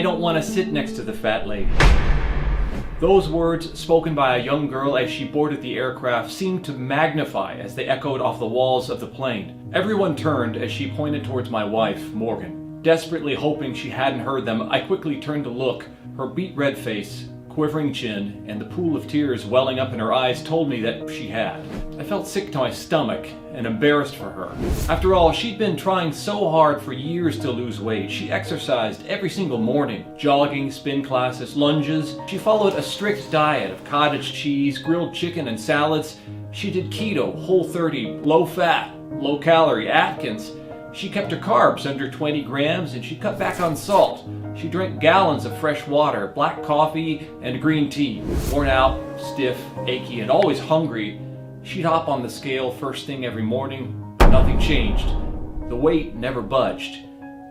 I don't want to sit next to the fat lady. Those words, spoken by a young girl as she boarded the aircraft, seemed to magnify as they echoed off the walls of the plane. Everyone turned as she pointed towards my wife, Morgan. Desperately hoping she hadn't heard them, I quickly turned to look. Her beet-red face, quivering chin, and the pool of tears welling up in her eyes told me that she had. I felt sick to my stomach and embarrassed for her. After all, she'd been trying so hard for years to lose weight. She exercised every single morning, jogging, spin classes, lunges. She followed a strict diet of cottage cheese, grilled chicken, and salads. She did keto, Whole30, low fat, low calorie, Atkins. She kept her carbs under 20 grams and she cut back on salt. She drank gallons of fresh water, black coffee, and green tea. Worn out, stiff, achy, and always hungry, she'd hop on the scale first thing every morning. Nothing changed. The weight never budged.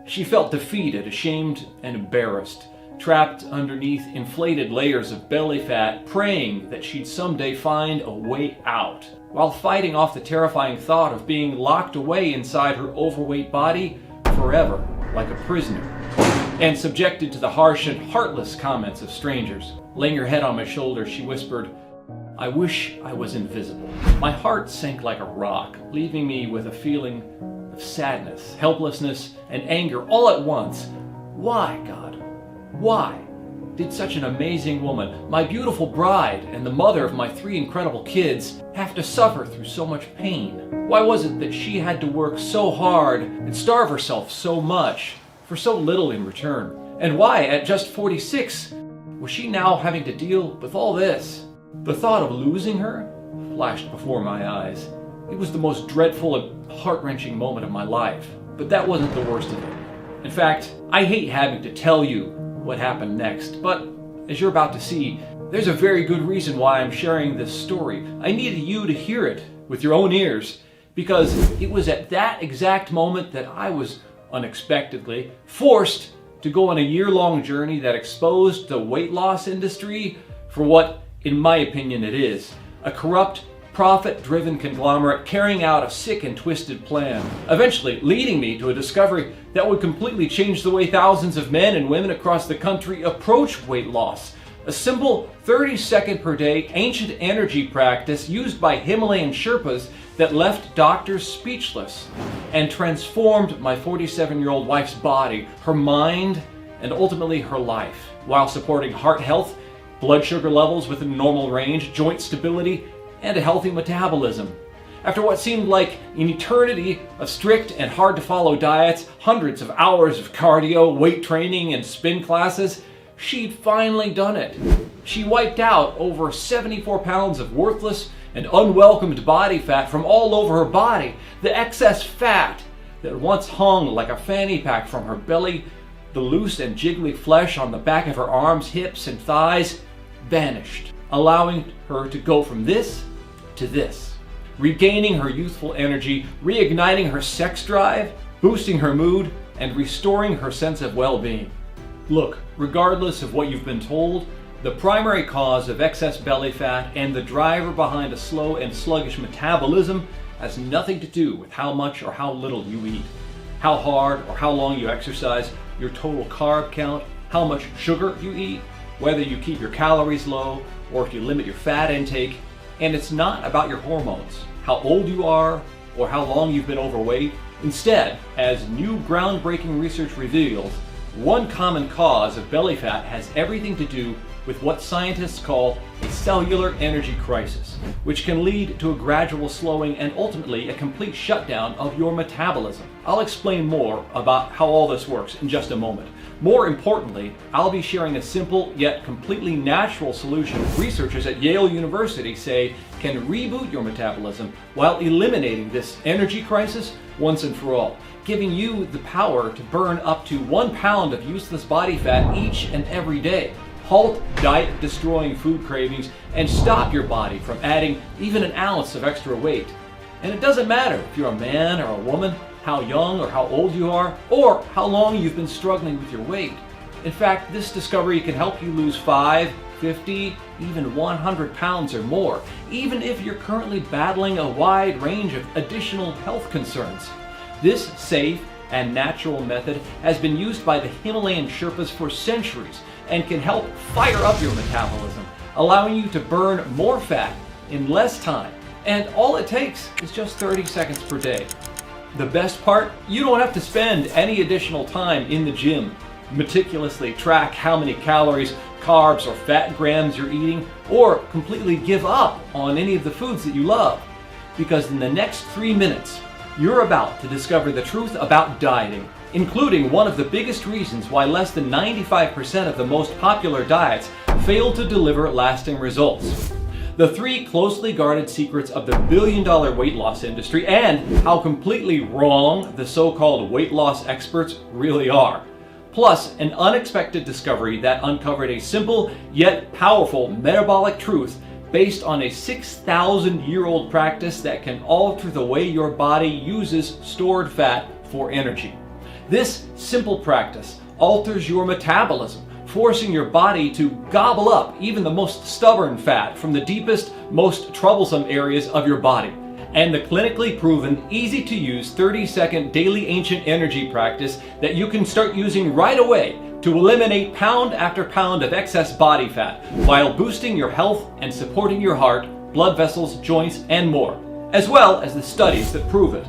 She felt defeated, ashamed, and embarrassed, trapped underneath inflated layers of belly fat, praying that she'd someday find a way out, while fighting off the terrifying thought of being locked away inside her overweight body forever, like a prisoner, and subjected to the harsh and heartless comments of strangers. Laying her head on my shoulder, she whispered, "I wish I was invisible." My heart sank like a rock, leaving me with a feeling of sadness, helplessness, and anger all at once. Why, God? Why did such an amazing woman, my beautiful bride and the mother of my 3 incredible kids, have to suffer through so much pain? Why was it that she had to work so hard and starve herself so much for so little in return? And why, at just 46, was she now having to deal with all this? The thought of losing her flashed before my eyes. It was the most dreadful and heart-wrenching moment of my life. But that wasn't the worst of it. In fact, I hate having to tell you what happened next, but as you're about to see, there's a very good reason why I'm sharing this story. I needed you to hear it with your own ears, because it was at that exact moment that I was unexpectedly forced to go on a year-long journey that exposed the weight loss industry for what, in my opinion, it is: a corrupt, profit-driven conglomerate carrying out a sick and twisted plan, eventually leading me to a discovery that would completely change the way thousands of men and women across the country approach weight loss. A simple 30-second per day ancient energy practice used by Himalayan Sherpas that left doctors speechless and transformed my 47-year-old wife's body, her mind, and ultimately her life, while supporting heart health, blood sugar levels within normal range, joint stability, and a healthy metabolism. After what seemed like an eternity of strict and hard-to-follow diets, hundreds of hours of cardio, weight training, and spin classes, she'd finally done it. She wiped out over 74 pounds of worthless and unwelcomed body fat from all over her body. The excess fat that once hung like a fanny pack from her belly, the loose and jiggly flesh on the back of her arms, hips, and thighs, vanished, allowing her to go from this to this, regaining her youthful energy, reigniting her sex drive, boosting her mood, and restoring her sense of well-being. Look, regardless of what you've been told, the primary cause of excess belly fat and the driver behind a slow and sluggish metabolism has nothing to do with how much or how little you eat, how hard or how long you exercise, your total carb count, how much sugar you eat, whether you keep your calories low or if you limit your fat intake. And it's not about your hormones, how old you are, or how long you've been overweight. Instead, as new groundbreaking research reveals, one common cause of belly fat has everything to do with what scientists call a cellular energy crisis, which can lead to a gradual slowing and ultimately a complete shutdown of your metabolism. I'll explain more about how all this works in just a moment. More importantly, I'll be sharing a simple yet completely natural solution researchers at Yale University say can reboot your metabolism while eliminating this energy crisis once and for all, giving you the power to burn up to 1 pound of useless body fat each and every day, halt diet-destroying food cravings, and stop your body from adding even an ounce of extra weight. And it doesn't matter if you're a man or a woman, how young or how old you are, or how long you've been struggling with your weight. In fact, this discovery can help you lose 5, 50, even 100 pounds or more, even if you're currently battling a wide range of additional health concerns. This safe, and natural method has been used by the Himalayan Sherpas for centuries and can help fire up your metabolism, allowing you to burn more fat in less time. And all it takes is just 30 seconds per day. The best part? You don't have to spend any additional time in the gym, meticulously track how many calories, carbs, or fat grams you're eating, or completely give up on any of the foods that you love. Because in the next 3 minutes, you're about to discover the truth about dieting, including one of the biggest reasons why less than 95% of the most popular diets fail to deliver lasting results. The 3 closely guarded secrets of the billion-dollar weight loss industry, and how completely wrong the so-called weight loss experts really are. Plus, an unexpected discovery that uncovered a simple yet powerful metabolic truth based on a 6,000-year-old practice that can alter the way your body uses stored fat for energy. This simple practice alters your metabolism, forcing your body to gobble up even the most stubborn fat from the deepest, most troublesome areas of your body. And the clinically proven, easy-to-use 30-second daily ancient energy practice that you can start using right away to eliminate pound after pound of excess body fat while boosting your health and supporting your heart, blood vessels, joints, and more, as well as the studies that prove it.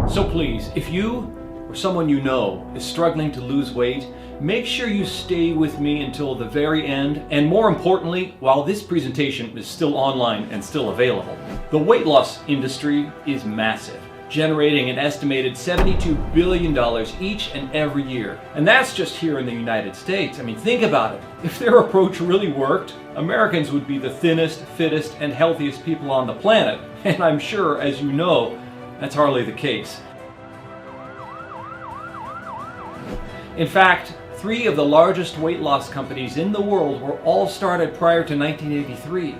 So please, if you or someone you know is struggling to lose weight, make sure you stay with me until the very end, and more importantly, while this presentation is still online and still available. The weight loss industry is massive, generating an estimated $72 billion each and every year. And that's just here in the United States. I mean, think about it. If their approach really worked, Americans would be the thinnest, fittest, and healthiest people on the planet. And I'm sure, as you know, that's hardly the case. In fact, 3 of the largest weight loss companies in the world were all started prior to 1983.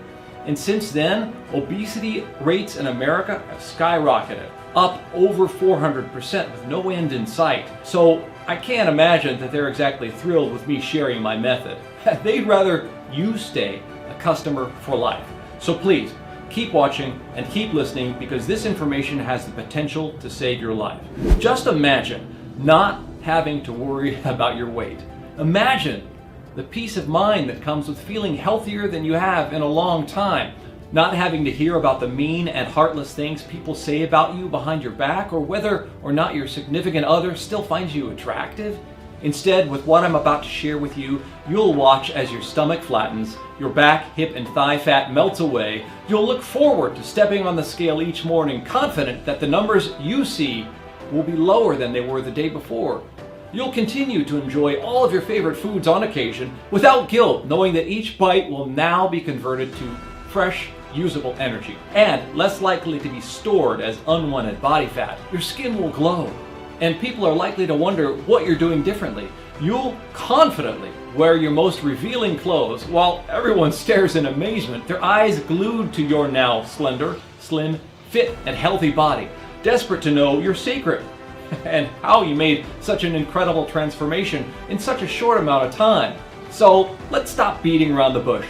And since then, obesity rates in America have skyrocketed, up over 400% with no end in sight. So I can't imagine that they're exactly thrilled with me sharing my method. They'd rather you stay a customer for life. So please, keep watching and keep listening, because this information has the potential to save your life. Just imagine not having to worry about your weight. Imagine the peace of mind that comes with feeling healthier than you have in a long time. Not having to hear about the mean and heartless things people say about you behind your back, or whether or not your significant other still finds you attractive. Instead, with what I'm about to share with you, you'll watch as your stomach flattens, your back, hip, and thigh fat melts away. You'll look forward to stepping on the scale each morning, confident that the numbers you see will be lower than they were the day before. You'll continue to enjoy all of your favorite foods on occasion without guilt, knowing that each bite will now be converted to fresh, usable energy, and less likely to be stored as unwanted body fat. Your skin will glow, and people are likely to wonder what you're doing differently. You'll confidently wear your most revealing clothes while everyone stares in amazement, their eyes glued to your now slender, slim, fit, and healthy body, desperate to know your secret and how you made such an incredible transformation in such a short amount of time. So let's stop beating around the bush.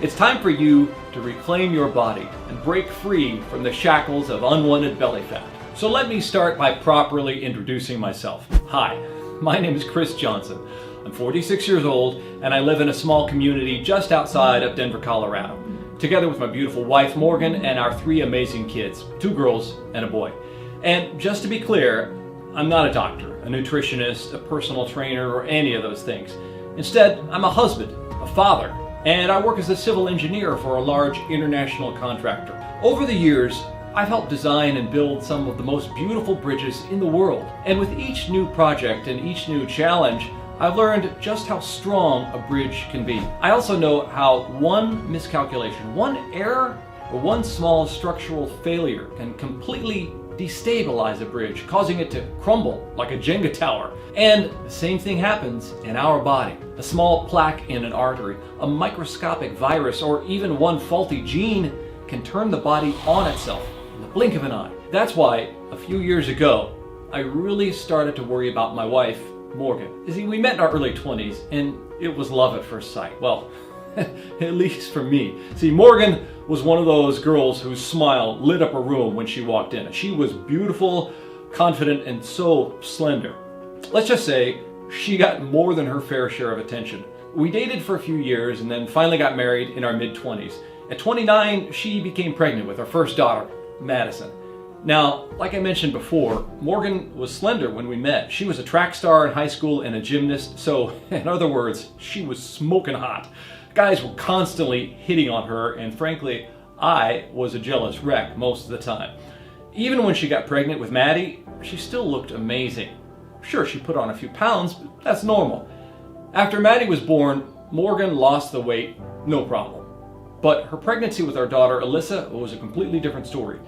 It's time for you to reclaim your body and break free from the shackles of unwanted belly fat. So let me start by properly introducing myself. Hi, my name is Chris Johnson. I'm 46 years old, and I live in a small community just outside of Denver, Colorado, together with my beautiful wife Morgan and our 3 amazing kids, 2 girls and a boy. And just to be clear, I'm not a doctor, a nutritionist, a personal trainer, or any of those things. Instead, I'm a husband, a father, and I work as a civil engineer for a large international contractor. Over the years, I've helped design and build some of the most beautiful bridges in the world. And with each new project and each new challenge, I've learned just how strong a bridge can be. I also know how one miscalculation, one error, or one small structural failure can completely destabilize a bridge, causing it to crumble like a Jenga tower. And the same thing happens in our body. A small plaque in an artery, a microscopic virus, or even one faulty gene can turn the body on itself in the blink of an eye. That's why, a few years ago, I really started to worry about my wife, Morgan. You see, we met in our early 20s, and it was love at first sight. Well, at least for me. See, Morgan was one of those girls whose smile lit up a room when she walked in. She was beautiful, confident, and so slender. Let's just say she got more than her fair share of attention. We dated for a few years and then finally got married in our mid-20s. At 29, she became pregnant with our first daughter, Madison. Now, like I mentioned before, Morgan was slender when we met. She was a track star in high school and a gymnast, so in other words, she was smoking hot. Guys were constantly hitting on her, and frankly, I was a jealous wreck most of the time. Even when she got pregnant with Maddie, she still looked amazing. Sure, she put on a few pounds, but that's normal. After Maddie was born, Morgan lost the weight, no problem. But her pregnancy with our daughter, Alyssa, was a completely different story.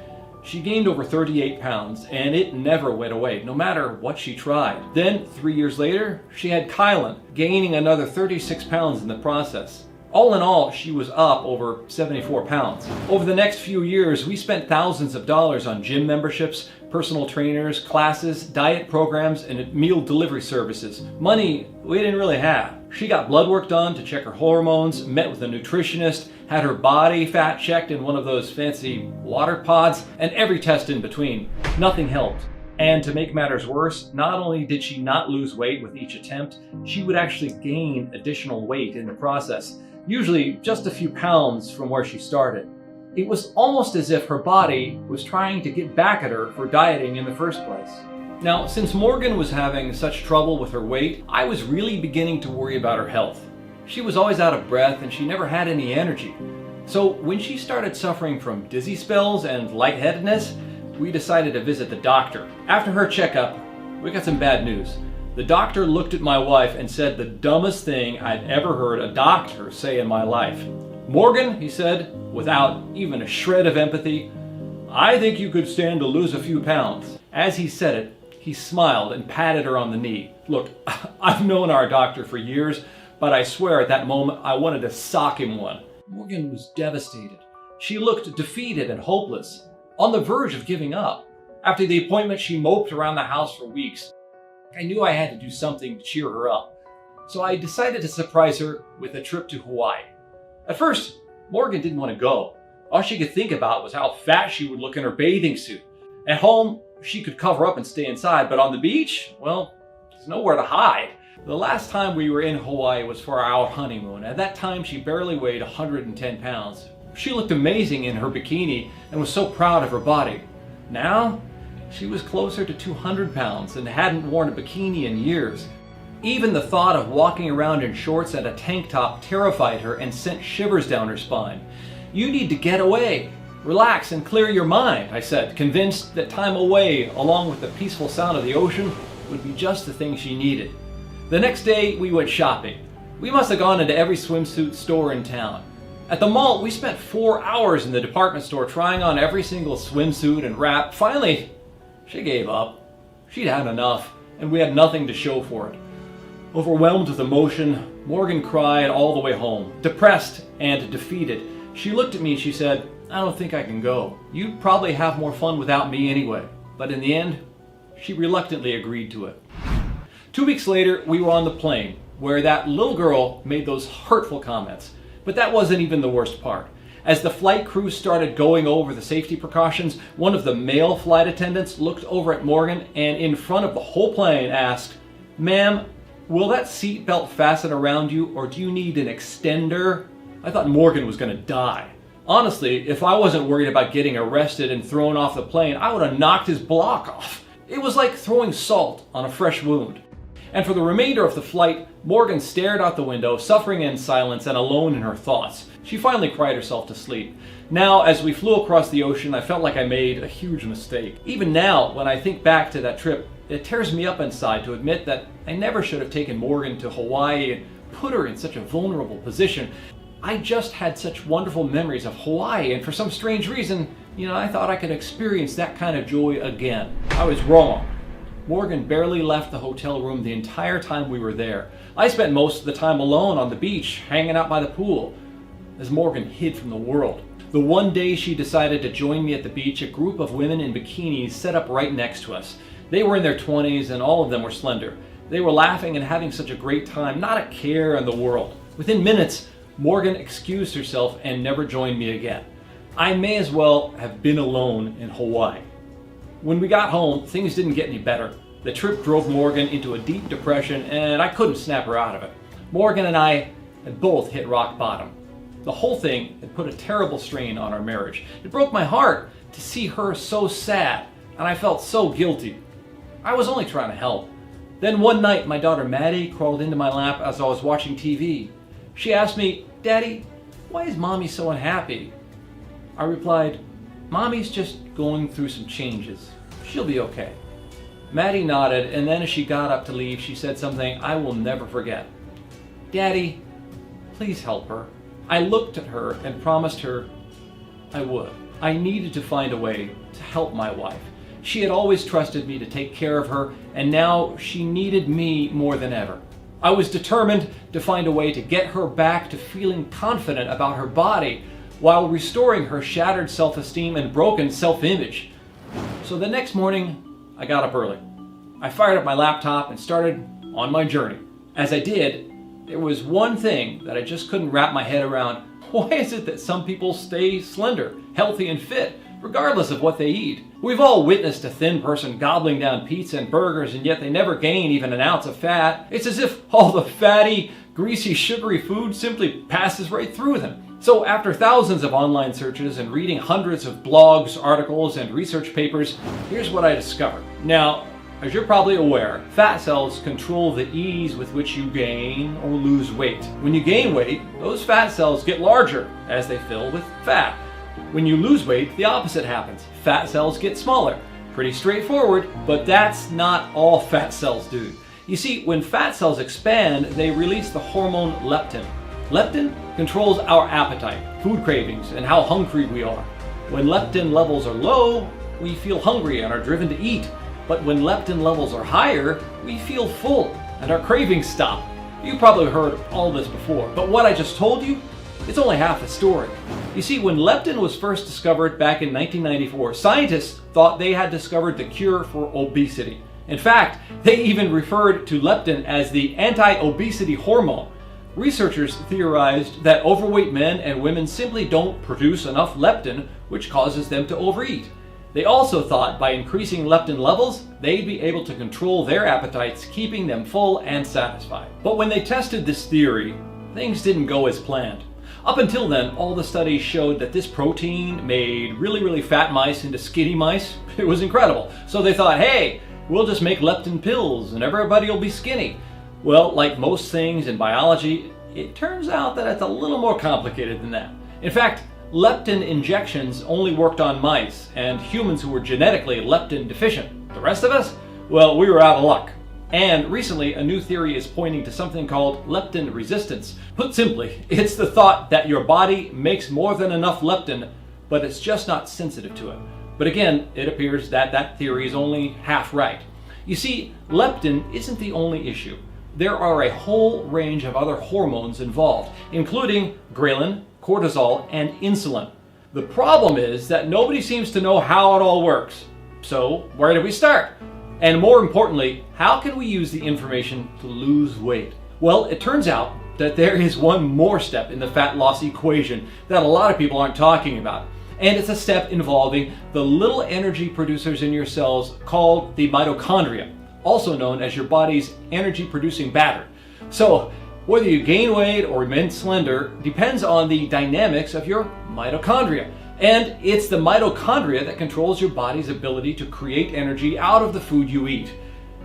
She gained over 38 pounds, and it never went away, no matter what she tried. Then, 3 years later, she had Kylan, gaining another 36 pounds in the process. All in all, she was up over 74 pounds. Over the next few years, we spent thousands of dollars on gym memberships, personal trainers, classes, diet programs, and meal delivery services. Money we didn't really have. She got blood work done to check her hormones, met with a nutritionist, had her body fat checked in one of those fancy water pods, and every test in between. Nothing helped. And to make matters worse, not only did she not lose weight with each attempt, she would actually gain additional weight in the process, usually just a few pounds from where she started. It was almost as if her body was trying to get back at her for dieting in the first place. Now, since Morgan was having such trouble with her weight, I was really beginning to worry about her health. She was always out of breath and she never had any energy. So when she started suffering from dizzy spells and lightheadedness, we decided to visit the doctor. After her checkup, we got some bad news. The doctor looked at my wife and said the dumbest thing I'd ever heard a doctor say in my life. "Morgan," he said, without even a shred of empathy, "I think you could stand to lose a few pounds." As he said it, he smiled and patted her on the knee. Look, I've known our doctor for years, but I swear at that moment I wanted to sock him one. Morgan was devastated. She looked defeated and hopeless, on the verge of giving up. After the appointment, she moped around the house for weeks. I knew I had to do something to cheer her up. So I decided to surprise her with a trip to Hawaii. At first, Morgan didn't want to go. All she could think about was how fat she would look in her bathing suit. At home, she could cover up and stay inside, but on the beach, well, there's nowhere to hide. The last time we were in Hawaii was for our honeymoon. At that time, she barely weighed 110 pounds. She looked amazing in her bikini and was so proud of her body. Now, she was closer to 200 pounds and hadn't worn a bikini in years. Even the thought of walking around in shorts and a tank top terrified her and sent shivers down her spine. "You need to get away. Relax and clear your mind," I said, convinced that time away, along with the peaceful sound of the ocean, would be just the thing she needed. The next day, we went shopping. We must have gone into every swimsuit store in town. At the mall, we spent 4 hours in the department store trying on every single swimsuit and wrap. Finally, she gave up. She'd had enough, and we had nothing to show for it. Overwhelmed with emotion, Morgan cried all the way home. Depressed and defeated, she looked at me and she said, "I don't think I can go. You'd probably have more fun without me anyway." But in the end, she reluctantly agreed to it. 2 weeks later, we were on the plane, where that little girl made those hurtful comments. But that wasn't even the worst part. As the flight crew started going over the safety precautions, one of the male flight attendants looked over at Morgan and in front of the whole plane asked, "Ma'am, will that seatbelt fasten around you, or do you need an extender?" I thought Morgan was going to die. Honestly, if I wasn't worried about getting arrested and thrown off the plane, I would have knocked his block off. It was like throwing salt on a fresh wound. And for the remainder of the flight, Morgan stared out the window, suffering in silence and alone in her thoughts. She finally cried herself to sleep. Now, as we flew across the ocean, I felt like I made a huge mistake. Even now, when I think back to that trip, it tears me up inside to admit that I never should have taken Morgan to Hawaii and put her in such a vulnerable position. I just had such wonderful memories of Hawaii, and for some strange reason, I thought I could experience that kind of joy again. I was wrong. Morgan barely left the hotel room the entire time we were there. I spent most of the time alone on the beach, hanging out by the pool, as Morgan hid from the world. The one day she decided to join me at the beach, a group of women in bikinis set up right next to us. They were in their 20s and all of them were slender. They were laughing and having such a great time, not a care in the world. Within minutes, Morgan excused herself and never joined me again. I may as well have been alone in Hawaii. When we got home, things didn't get any better. The trip drove Morgan into a deep depression, and I couldn't snap her out of it. Morgan and I had both hit rock bottom. The whole thing had put a terrible strain on our marriage. It broke my heart to see her so sad, and I felt so guilty. I was only trying to help. Then one night, my daughter Maddie crawled into my lap as I was watching TV. She asked me, "Daddy, why is Mommy so unhappy?" I replied, "Mommy's just going through some changes. She'll be okay." Maddie nodded, and then as she got up to leave, she said something I will never forget. "Daddy, please help her." I looked at her and promised her I would. I needed to find a way to help my wife. She had always trusted me to take care of her, and now she needed me more than ever. I was determined to find a way to get her back to feeling confident about her body while restoring her shattered self-esteem and broken self-image. So the next morning, I got up early. I fired up my laptop and started on my journey. As I did, there was one thing that I just couldn't wrap my head around. Why is it that some people stay slender, healthy, and fit, regardless of what they eat? We've all witnessed a thin person gobbling down pizza and burgers, and yet they never gain even an ounce of fat. It's as if all the fatty, greasy, sugary food simply passes right through them. So after thousands of online searches and reading hundreds of blogs, articles, and research papers, here's what I discovered. Now, as you're probably aware, fat cells control the ease with which you gain or lose weight. When you gain weight, those fat cells get larger as they fill with fat. When you lose weight, the opposite happens. Fat cells get smaller. Pretty straightforward, but that's not all fat cells do. You see, when fat cells expand, they release the hormone leptin. Leptin controls our appetite, food cravings, and how hungry we are. When leptin levels are low, we feel hungry and are driven to eat. But when leptin levels are higher, we feel full and our cravings stop. You've probably heard all this before, but what I just told you, it's only half the story. You see, when leptin was first discovered back in 1994, scientists thought they had discovered the cure for obesity. In fact, they even referred to leptin as the anti-obesity hormone. Researchers theorized that overweight men and women simply don't produce enough leptin, which causes them to overeat. They also thought by increasing leptin levels, they'd be able to control their appetites, keeping them full and satisfied. But when they tested this theory, things didn't go as planned. Up until then, all the studies showed that this protein made really fat mice into skinny mice. It was incredible. So they thought, hey, we'll just make leptin pills and everybody will be skinny. Well, like most things in biology, it turns out that it's a little more complicated than that. In fact, leptin injections only worked on mice and humans who were genetically leptin deficient. The rest of us? Well, we were out of luck. And recently, a new theory is pointing to something called leptin resistance. Put simply, it's the thought that your body makes more than enough leptin, but it's just not sensitive to it. But again, it appears that that theory is only half right. You see, leptin isn't the only issue. There are a whole range of other hormones involved, including ghrelin, cortisol, and insulin. The problem is that nobody seems to know how it all works. So, where do we start? And more importantly, how can we use the information to lose weight? Well, it turns out that there is one more step in the fat loss equation that a lot of people aren't talking about. And it's a step involving the little energy producers in your cells called the mitochondria, also known as your body's energy-producing battery. So, whether you gain weight or remain slender depends on the dynamics of your mitochondria. And it's the mitochondria that controls your body's ability to create energy out of the food you eat.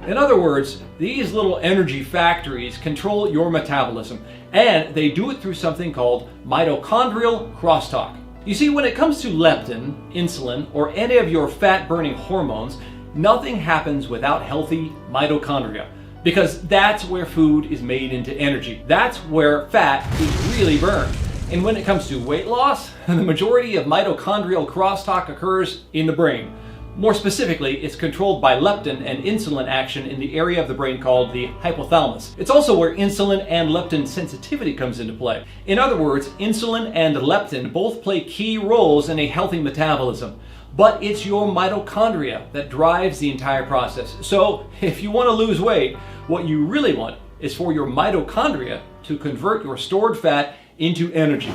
In other words, these little energy factories control your metabolism, and they do it through something called mitochondrial crosstalk. You see, when it comes to leptin, insulin, or any of your fat-burning hormones, nothing happens without healthy mitochondria, because that's where food is made into energy. That's where fat is really burned. And when it comes to weight loss, the majority of mitochondrial crosstalk occurs in the brain. More specifically, it's controlled by leptin and insulin action in the area of the brain called the hypothalamus. It's also where insulin and leptin sensitivity comes into play. In other words, insulin and leptin both play key roles in a healthy metabolism. But it's your mitochondria that drives the entire process. So if you want to lose weight, what you really want is for your mitochondria to convert your stored fat into energy.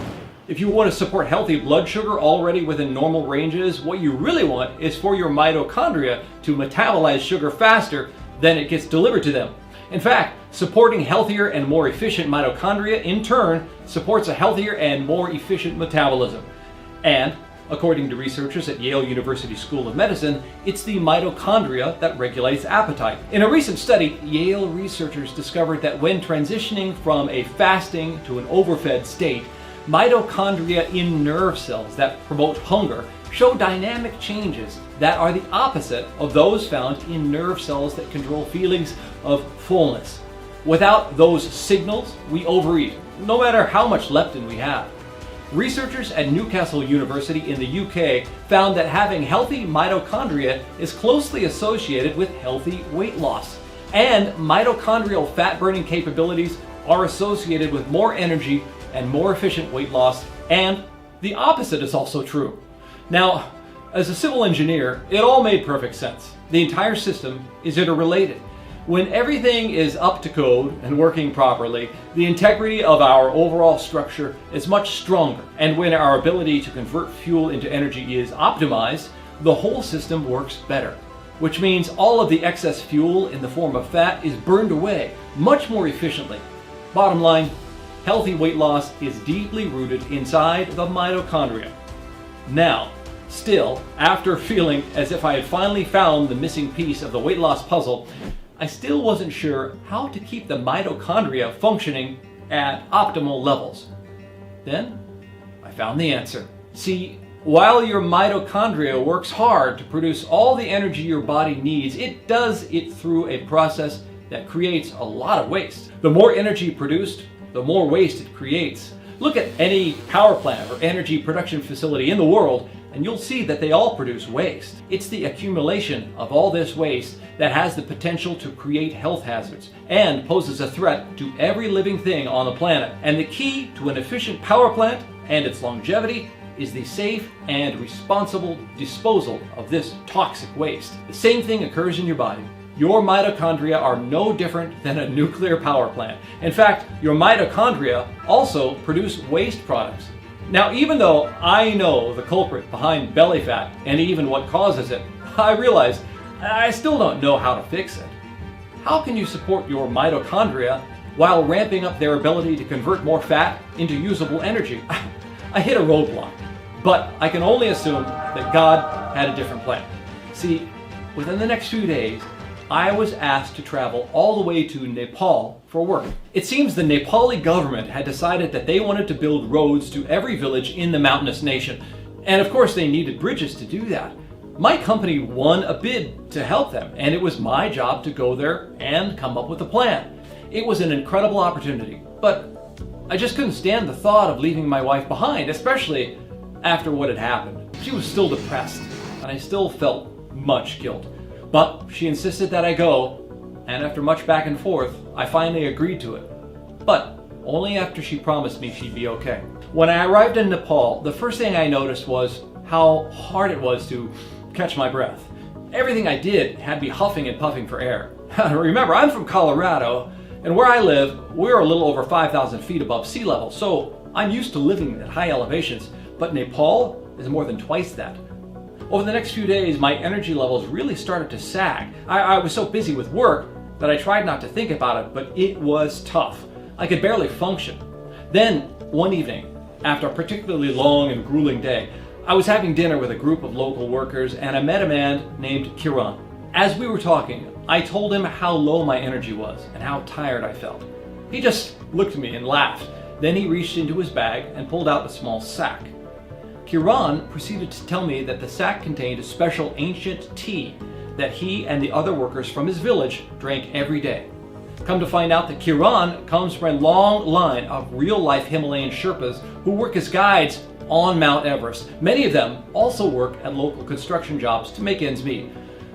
If you want to support healthy blood sugar already within normal ranges, what you really want is for your mitochondria to metabolize sugar faster, then it gets delivered to them. In fact, supporting healthier and more efficient mitochondria in turn supports a healthier and more efficient metabolism. And, according to researchers at Yale University School of Medicine, it's the mitochondria that regulates appetite. In a recent study, Yale researchers discovered that when transitioning from a fasting to an overfed state, mitochondria in nerve cells that promote hunger show dynamic changes that are the opposite of those found in nerve cells that control feelings of fullness. Without those signals, we overeat, no matter how much leptin we have. Researchers at Newcastle University in the UK found that having healthy mitochondria is closely associated with healthy weight loss. And mitochondrial fat-burning capabilities are associated with more energy and more efficient weight loss, and the opposite is also true. Now, as a civil engineer, it all made perfect sense. The entire system is interrelated. When everything is up to code and working properly, the integrity of our overall structure is much stronger. And when our ability to convert fuel into energy is optimized, the whole system works better. Which means all of the excess fuel in the form of fat is burned away much more efficiently. Bottom line, healthy weight loss is deeply rooted inside the mitochondria. Now, still, after feeling as if I had finally found the missing piece of the weight loss puzzle, I still wasn't sure how to keep the mitochondria functioning at optimal levels. Then, I found the answer. See, while your mitochondria works hard to produce all the energy your body needs, it does it through a process that creates a lot of waste. The more energy produced, the more waste it creates. Look at any power plant or energy production facility in the world, and you'll see that they all produce waste. It's the accumulation of all this waste that has the potential to create health hazards and poses a threat to every living thing on the planet. And the key to an efficient power plant and its longevity is the safe and responsible disposal of this toxic waste. The same thing occurs in your body. Your mitochondria are no different than a nuclear power plant. In fact, your mitochondria also produce waste products. Now, even though I know the culprit behind belly fat and even what causes it, I realize I still don't know how to fix it. How can you support your mitochondria while ramping up their ability to convert more fat into usable energy? I hit a roadblock, but I can only assume that God had a different plan. See, within the next few days, I was asked to travel all the way to Nepal for work. It seems the Nepali government had decided that they wanted to build roads to every village in the mountainous nation. And of course they needed bridges to do that. My company won a bid to help them, and it was my job to go there and come up with a plan. It was an incredible opportunity, but I just couldn't stand the thought of leaving my wife behind, especially after what had happened. She was still depressed, and I still felt much guilt. But she insisted that I go, and after much back and forth, I finally agreed to it. But only after she promised me she'd be okay. When I arrived in Nepal, the first thing I noticed was how hard it was to catch my breath. Everything I did had me huffing and puffing for air. Remember, I'm from Colorado, and where I live, we're a little over 5,000 feet above sea level, so I'm used to living at high elevations, but Nepal is more than twice that. Over the next few days, my energy levels really started to sag. I was so busy with work that I tried not to think about it, but it was tough. I could barely function. Then, one evening, after a particularly long and grueling day, I was having dinner with a group of local workers, and I met a man named Kiran. As we were talking, I told him how low my energy was and how tired I felt. He just looked at me and laughed. Then he reached into his bag and pulled out a small sack. Kiran proceeded to tell me that the sack contained a special ancient tea that he and the other workers from his village drank every day. Come to find out that Kiran comes from a long line of real-life Himalayan Sherpas who work as guides on Mount Everest. Many of them also work at local construction jobs to make ends meet.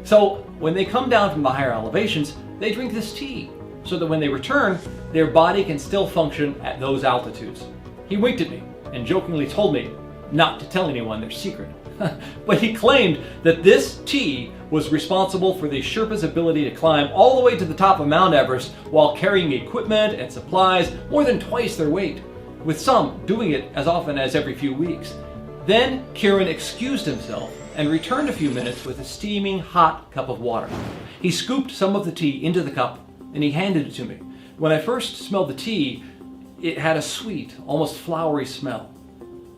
So when they come down from the higher elevations, they drink this tea so that when they return, their body can still function at those altitudes. He winked at me and jokingly told me not to tell anyone their secret. But he claimed that this tea was responsible for the Sherpa's ability to climb all the way to the top of Mount Everest while carrying equipment and supplies more than twice their weight, with some doing it as often as every few weeks. Then Kiran excused himself and returned a few minutes with a steaming hot cup of water. He scooped some of the tea into the cup and he handed it to me. When I first smelled the tea, it had a sweet, almost flowery smell.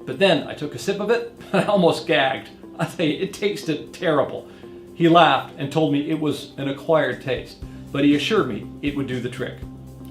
But then I took a sip of it and I almost gagged. I tell you, it tasted terrible. He laughed and told me it was an acquired taste, but he assured me it would do the trick.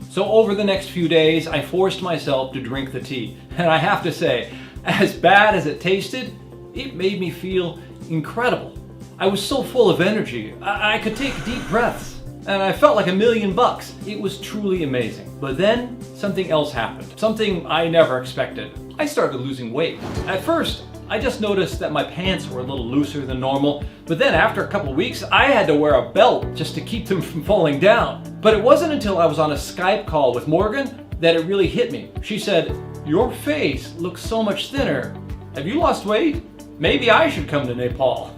So over the next few days, I forced myself to drink the tea. And I have to say, as bad as it tasted, it made me feel incredible. I was so full of energy. I could take deep breaths. And I felt like $1,000,000. It was truly amazing. But then something else happened. Something I never expected. I started losing weight. At first, I just noticed that my pants were a little looser than normal. But then after a couple weeks, I had to wear a belt just to keep them from falling down. But it wasn't until I was on a Skype call with Morgan that it really hit me. She said, "Your face looks so much thinner. Have you lost weight? Maybe I should come to Nepal."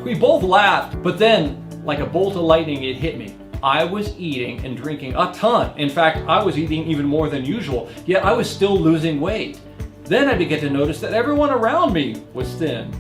We both laughed, but then, like a bolt of lightning, it hit me. I was eating and drinking a ton. In fact, I was eating even more than usual, yet I was still losing weight. Then I began to notice that everyone around me was thin.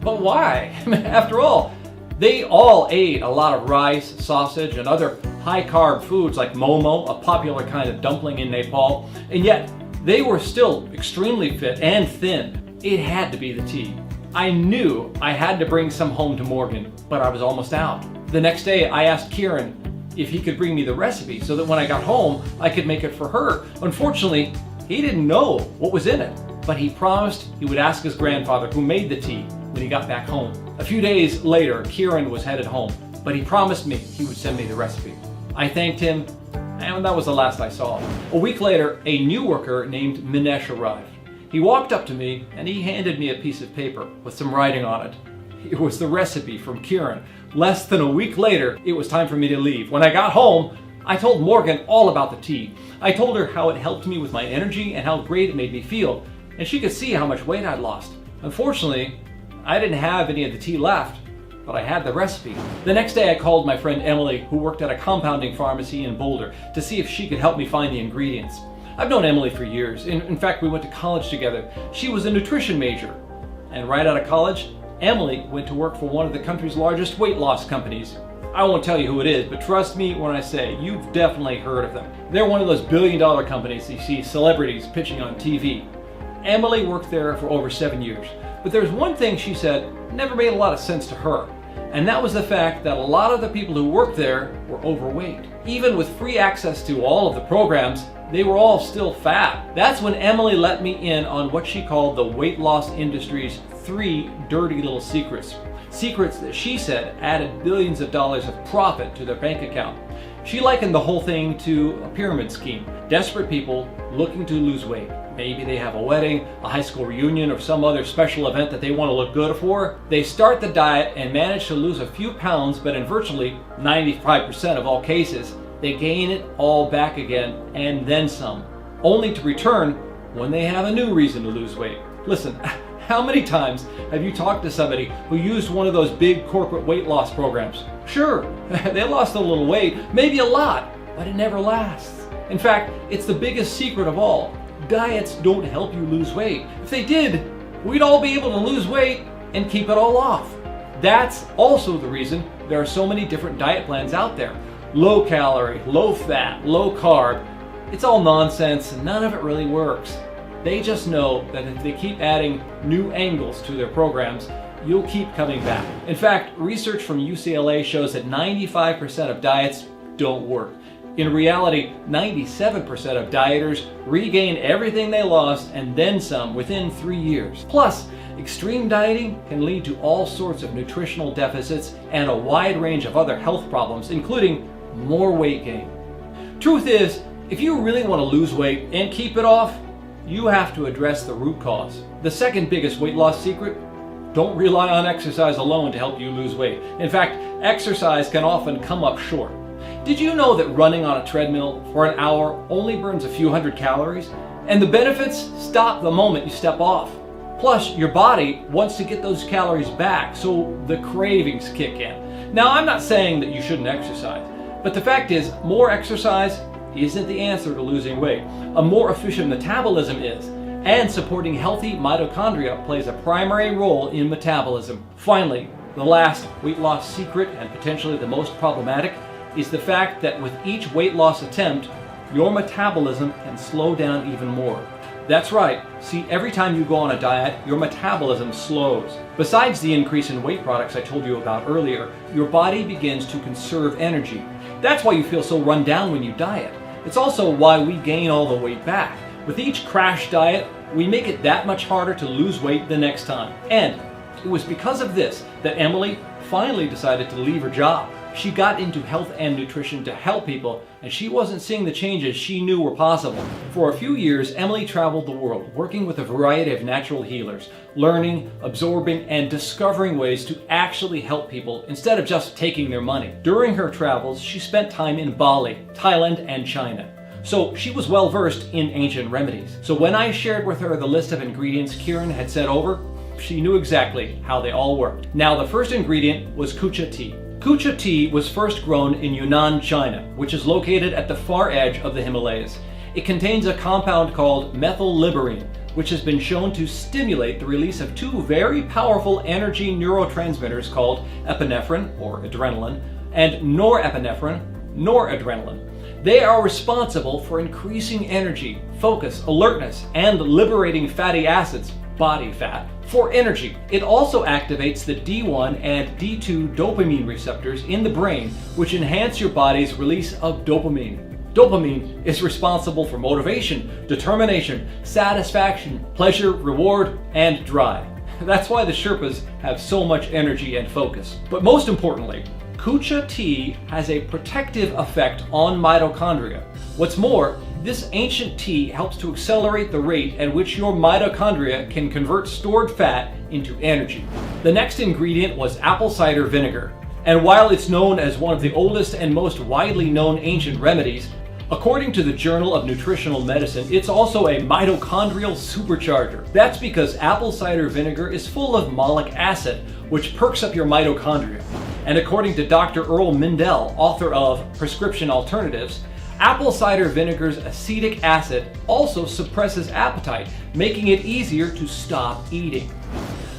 But why? After all, they all ate a lot of rice, sausage, and other high-carb foods like momo, a popular kind of dumpling in Nepal, and yet they were still extremely fit and thin. It had to be the tea. I knew I had to bring some home to Morgan, but I was almost out. The next day, I asked Kieran if he could bring me the recipe so that when I got home, I could make it for her. Unfortunately, he didn't know what was in it, but he promised he would ask his grandfather who made the tea when he got back home. A few days later, Kieran was headed home, but he promised me he would send me the recipe. I thanked him, and that was the last I saw. A week later, a new worker named Minesh arrived. He walked up to me and he handed me a piece of paper with some writing on it. It was the recipe from Kieran. Less than a week later, it was time for me to leave. When I got home, I told Morgan all about the tea. I told her how it helped me with my energy and how great it made me feel, and she could see how much weight I'd lost. Unfortunately, I didn't have any of the tea left, but I had the recipe. The next day, I called my friend Emily, who worked at a compounding pharmacy in Boulder, to see if she could help me find the ingredients. I've known Emily for years. In fact, we went to college together. She was a nutrition major. And right out of college, Emily went to work for one of the country's largest weight loss companies. I won't tell you who it is, but trust me when I say you've definitely heard of them. They're one of those billion-dollar companies you see celebrities pitching on TV. Emily worked there for over 7 years. But there's one thing she said never made a lot of sense to her. And that was the fact that a lot of the people who worked there were overweight. Even with free access to all of the programs, they were all still fat. That's when Emily let me in on what she called the weight loss industry's 3 dirty little secrets. Secrets that she said added billions of dollars of profit to their bank account. She likened the whole thing to a pyramid scheme. Desperate people looking to lose weight. Maybe they have a wedding, a high school reunion, or some other special event that they want to look good for. They start the diet and manage to lose a few pounds, but in virtually 95% of all cases, they gain it all back again and then some, only to return when they have a new reason to lose weight. Listen, how many times have you talked to somebody who used one of those big corporate weight loss programs? Sure, they lost a little weight, maybe a lot, but it never lasts. In fact, it's the biggest secret of all. Diets don't help you lose weight. If they did, we'd all be able to lose weight and keep it all off. That's also the reason there are so many different diet plans out there. Low calorie, low fat, low carb. It's all nonsense and none of it really works. They just know that if they keep adding new angles to their programs, you'll keep coming back. In fact, research from UCLA shows that 95% of diets don't work. In reality, 97% of dieters regain everything they lost and then some within 3 years. Plus, extreme dieting can lead to all sorts of nutritional deficits and a wide range of other health problems, including more weight gain. Truth is, if you really want to lose weight and keep it off, you have to address the root cause. The second biggest weight loss secret: don't rely on exercise alone to help you lose weight. In fact, exercise can often come up short. Did you know that running on a treadmill for an hour only burns a few hundred calories? And the benefits stop the moment you step off. Plus, your body wants to get those calories back, so the cravings kick in. Now, I'm not saying that you shouldn't exercise, but the fact is, more exercise isn't the answer to losing weight. A more efficient metabolism is. and supporting healthy mitochondria plays a primary role in metabolism. Finally, the last weight loss secret, and potentially the most problematic, is the fact that with each weight loss attempt, your metabolism can slow down even more. That's right. See, every time you go on a diet, your metabolism slows. Besides the increase in weight products I told you about earlier, your body begins to conserve energy. That's why you feel so run down when you diet. It's also why we gain all the weight back. With each crash diet, we make it that much harder to lose weight the next time. And it was because of this that Emily finally decided to leave her job. She got into health and nutrition to help people, and she wasn't seeing the changes she knew were possible. For a few years, Emily traveled the world, working with a variety of natural healers, learning, absorbing, and discovering ways to actually help people instead of just taking their money. During her travels, she spent time in Bali, Thailand, and China. So she was well versed in ancient remedies. So when I shared with her the list of ingredients Kieran had sent over, she knew exactly how they all worked. Now, the first ingredient was kucha tea. Kucha tea was first grown in Yunnan, China, which is located at the far edge of the Himalayas. It contains a compound called methylliberine, which has been shown to stimulate the release of two very powerful energy neurotransmitters called epinephrine, or adrenaline, and norepinephrine, noradrenaline. They are responsible for increasing energy, focus, alertness, and liberating fatty acids, body fat, for energy. It also activates the D1 and D2 dopamine receptors in the brain, which enhance your body's release of dopamine. Dopamine is responsible for motivation, determination, satisfaction, pleasure, reward, and drive. That's why the Sherpas have so much energy and focus. But most importantly, kucha tea has a protective effect on mitochondria. What's more, this ancient tea helps to accelerate the rate at which your mitochondria can convert stored fat into energy. The next ingredient was apple cider vinegar. And while it's known as one of the oldest and most widely known ancient remedies, according to the Journal of Nutritional Medicine, it's also a mitochondrial supercharger. That's because apple cider vinegar is full of malic acid, which perks up your mitochondria. And according to Dr. Earl Mindell, author of Prescription Alternatives, apple cider vinegar's acetic acid also suppresses appetite, making it easier to stop eating.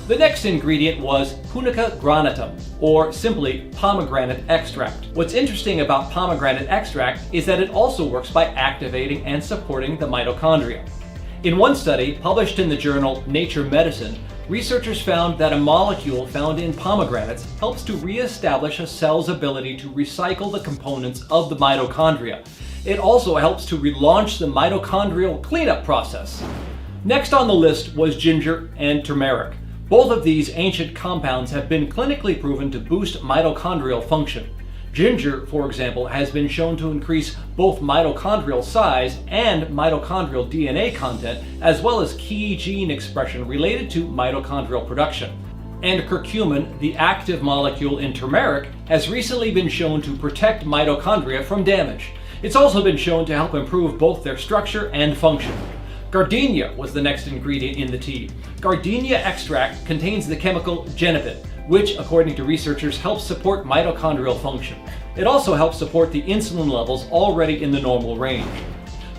The next ingredient was Punica granatum, or simply pomegranate extract. What's interesting about pomegranate extract is that it also works by activating and supporting the mitochondria. In one study published in the journal Nature Medicine, researchers found that a molecule found in pomegranates helps to reestablish a cell's ability to recycle the components of the mitochondria. It also helps to relaunch the mitochondrial cleanup process. Next on the list was ginger and turmeric. Both of these ancient compounds have been clinically proven to boost mitochondrial function. Ginger, for example, has been shown to increase both mitochondrial size and mitochondrial DNA content, as well as key gene expression related to mitochondrial production. And curcumin, the active molecule in turmeric, has recently been shown to protect mitochondria from damage. It's also been shown to help improve both their structure and function. Gardenia was the next ingredient in the tea. Gardenia extract contains the chemical genepin, which, according to researchers, helps support mitochondrial function. It also helps support the insulin levels already in the normal range.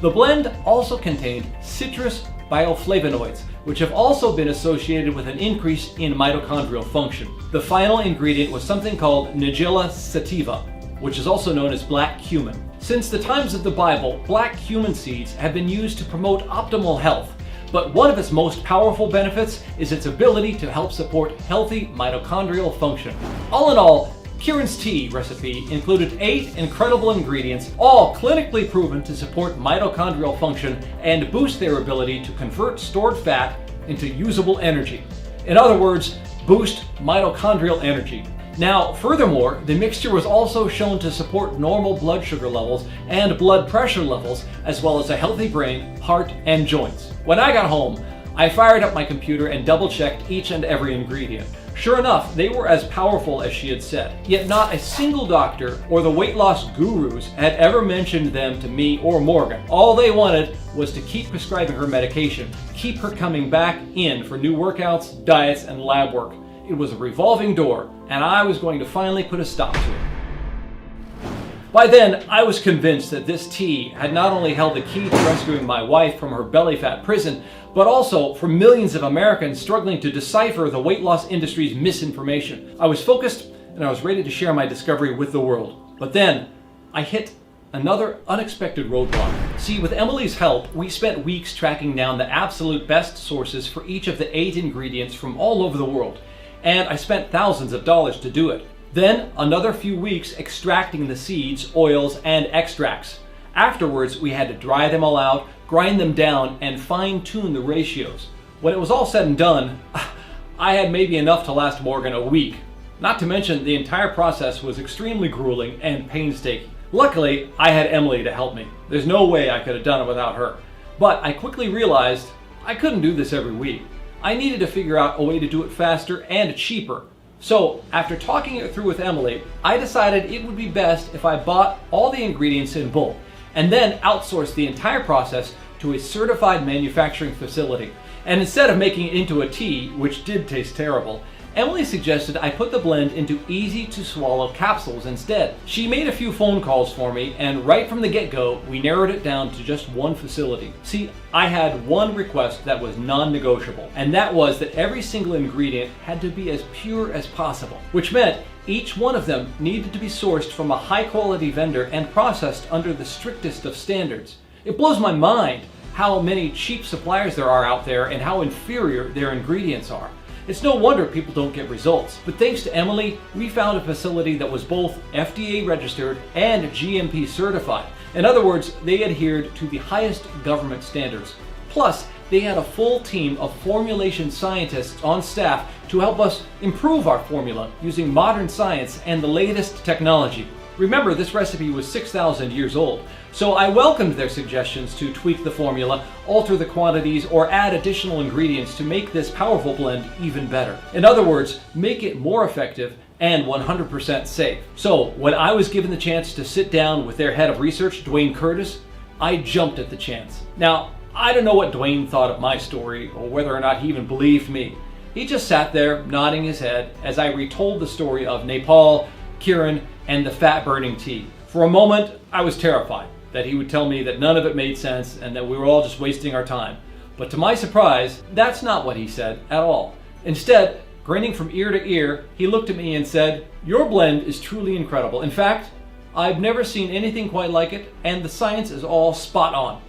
The blend also contained citrus bioflavonoids, which have also been associated with an increase in mitochondrial function. The final ingredient was something called Nigella sativa, which is also known as black cumin. Since the times of the Bible, black cumin seeds have been used to promote optimal health, but one of its most powerful benefits is its ability to help support healthy mitochondrial function. All in all, Kieran's tea recipe included 8 incredible ingredients, all clinically proven to support mitochondrial function and boost their ability to convert stored fat into usable energy. In other words, boost mitochondrial energy. Now, furthermore, the mixture was also shown to support normal blood sugar levels and blood pressure levels, as well as a healthy brain, heart, and joints. When I got home, I fired up my computer and double-checked each and every ingredient. Sure enough, they were as powerful as she had said. Yet not a single doctor or the weight loss gurus had ever mentioned them to me or Morgan. All they wanted was to keep prescribing her medication, keep her coming back in for new workouts, diets, and lab work. It was a revolving door, and I was going to finally put a stop to it. By then, I was convinced that this tea had not only held the key to rescuing my wife from her belly fat prison, but also for millions of Americans struggling to decipher the weight loss industry's misinformation. I was focused and I was ready to share my discovery with the world. But then, I hit another unexpected roadblock. See, with Emily's help, we spent weeks tracking down the absolute best sources for each of the 8 ingredients from all over the world, and I spent thousands of dollars to do it. Then, another few weeks extracting the seeds, oils, and extracts. Afterwards, we had to dry them all out, grind them down, and fine-tune the ratios. When it was all said and done, I had maybe enough to last Morgan a week. Not to mention, the entire process was extremely grueling and painstaking. Luckily, I had Emily to help me. There's no way I could have done it without her. But I quickly realized I couldn't do this every week. I needed to figure out a way to do it faster and cheaper. So, after talking it through with Emily, I decided it would be best if I bought all the ingredients in bulk and then outsourced the entire process to a certified manufacturing facility. And instead of making it into a tea, which did taste terrible, Emily suggested I put the blend into easy-to-swallow capsules instead. She made a few phone calls for me, and right from the get-go, we narrowed it down to just one facility. See, I had one request that was non-negotiable, and that was that every single ingredient had to be as pure as possible, which meant each one of them needed to be sourced from a high-quality vendor and processed under the strictest of standards. It blows my mind how many cheap suppliers there are out there and how inferior their ingredients are. It's no wonder people don't get results. But thanks to Emily, we found a facility that was both FDA registered and GMP certified. In other words, they adhered to the highest government standards. Plus, they had a full team of formulation scientists on staff to help us improve our formula using modern science and the latest technology. Remember, this recipe was 6,000 years old, so I welcomed their suggestions to tweak the formula, alter the quantities, or add additional ingredients to make this powerful blend even better. In other words, make it more effective and 100% safe. So, when I was given the chance to sit down with their head of research, Dwayne Curtis, I jumped at the chance. Now, I don't know what Dwayne thought of my story, or whether or not he even believed me. He just sat there, nodding his head, as I retold the story of Nepal, Kiran, and the fat-burning tea. For a moment, I was terrified that he would tell me that none of it made sense and that we were all just wasting our time. But to my surprise, that's not what he said at all. Instead, grinning from ear to ear, he looked at me and said, "Your blend is truly incredible. In fact, I've never seen anything quite like it, and the science is all spot on."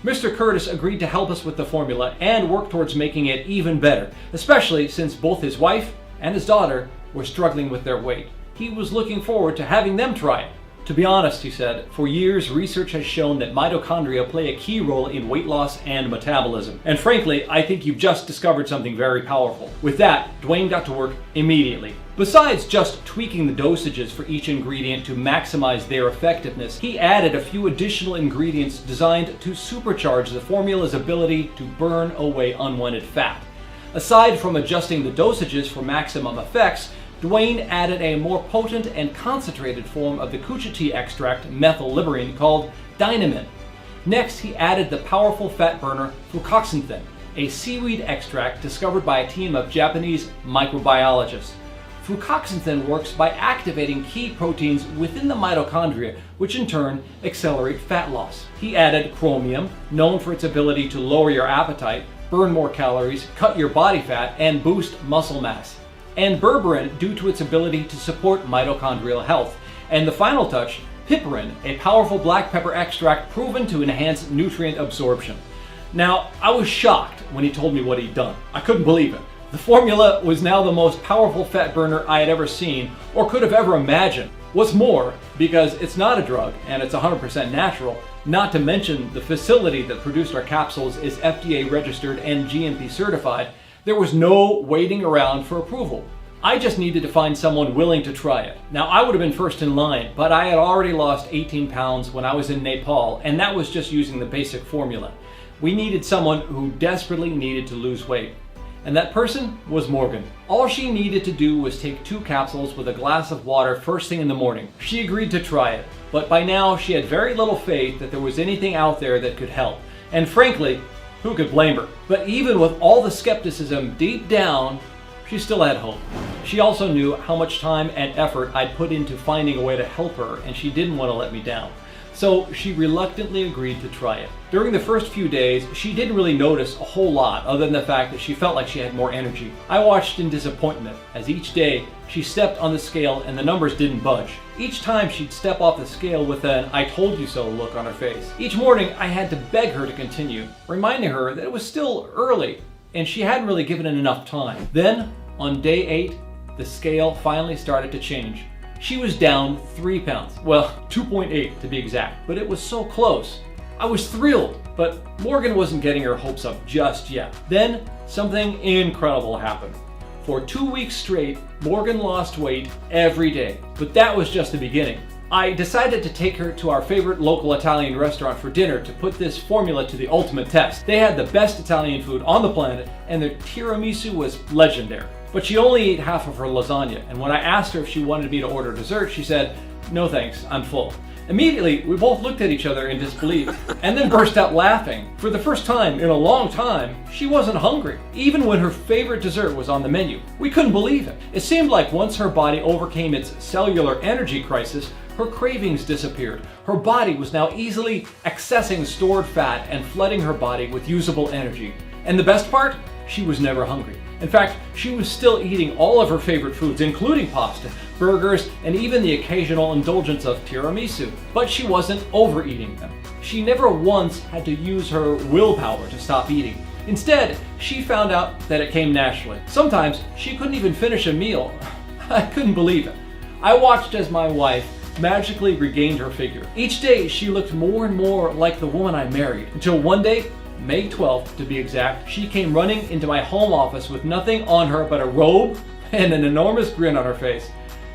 Mr. Curtis agreed to help us with the formula and work towards making it even better, especially since both his wife and his daughter were struggling with their weight. He was looking forward to having them try it. To be honest, he said, for years research has shown that mitochondria play a key role in weight loss and metabolism. And frankly, I think you've just discovered something very powerful. With that, Dwayne got to work immediately. Besides just tweaking the dosages for each ingredient to maximize their effectiveness, he added a few additional ingredients designed to supercharge the formula's ability to burn away unwanted fat. Aside from adjusting the dosages for maximum effects, Dwayne added a more potent and concentrated form of the kucha tea extract, methylliberine, called Dynamin. Next, he added the powerful fat burner fucoxanthin, a seaweed extract discovered by a team of Japanese microbiologists. Fucoxanthin works by activating key proteins within the mitochondria, which in turn accelerate fat loss. He added chromium, known for its ability to lower your appetite, burn more calories, cut your body fat, and boost muscle mass. And berberine, due to its ability to support mitochondrial health. And the final touch, piperine, a powerful black pepper extract proven to enhance nutrient absorption. Now, I was shocked when he told me what he'd done. I couldn't believe it. The formula was now the most powerful fat burner I had ever seen or could have ever imagined. What's more, because it's not a drug and it's 100% natural, not to mention the facility that produced our capsules is FDA registered and GMP certified, there was no waiting around for approval. I just needed to find someone willing to try it. Now, I would have been first in line, but I had already lost 18 pounds when I was in Nepal, and that was just using the basic formula. We needed someone who desperately needed to lose weight. And that person was Morgan. All she needed to do was take 2 capsules with a glass of water first thing in the morning. She agreed to try it, but by now she had very little faith that there was anything out there that could help. And frankly, who could blame her? But even with all the skepticism deep down, she still had hope. She also knew how much time and effort I'd put into finding a way to help her, and she didn't want to let me down. So she reluctantly agreed to try it. During the first few days, she didn't really notice a whole lot other than the fact that she felt like she had more energy. I watched in disappointment as each day she stepped on the scale and the numbers didn't budge. Each time she'd step off the scale with an "I told you so" look on her face. Each morning I had to beg her to continue, reminding her that it was still early and she hadn't really given it enough time. Then, on day 8, the scale finally started to change. She was down 3 pounds. Well, 2.8 to be exact, but it was so close. I was thrilled, but Morgan wasn't getting her hopes up just yet. Then, something incredible happened. For 2 weeks straight, Morgan lost weight every day, but that was just the beginning. I decided to take her to our favorite local Italian restaurant for dinner to put this formula to the ultimate test. They had the best Italian food on the planet, and their tiramisu was legendary. But she only ate half of her lasagna, and when I asked her if she wanted me to order dessert, she said, "No thanks, I'm full." Immediately, we both looked at each other in disbelief, and then burst out laughing. For the first time in a long time, she wasn't hungry, even when her favorite dessert was on the menu. We couldn't believe it. It seemed like once her body overcame its cellular energy crisis, her cravings disappeared. Her body was now easily accessing stored fat and flooding her body with usable energy. And the best part? She was never hungry. In fact, she was still eating all of her favorite foods, including pasta, burgers, and even the occasional indulgence of tiramisu. But she wasn't overeating them. She never once had to use her willpower to stop eating. Instead, she found out that it came naturally. Sometimes she couldn't even finish a meal. I couldn't believe it. I watched as my wife magically regained her figure. Each day, she looked more and more like the woman I married, until one day, May 12th to be exact, she came running into my home office with nothing on her but a robe and an enormous grin on her face.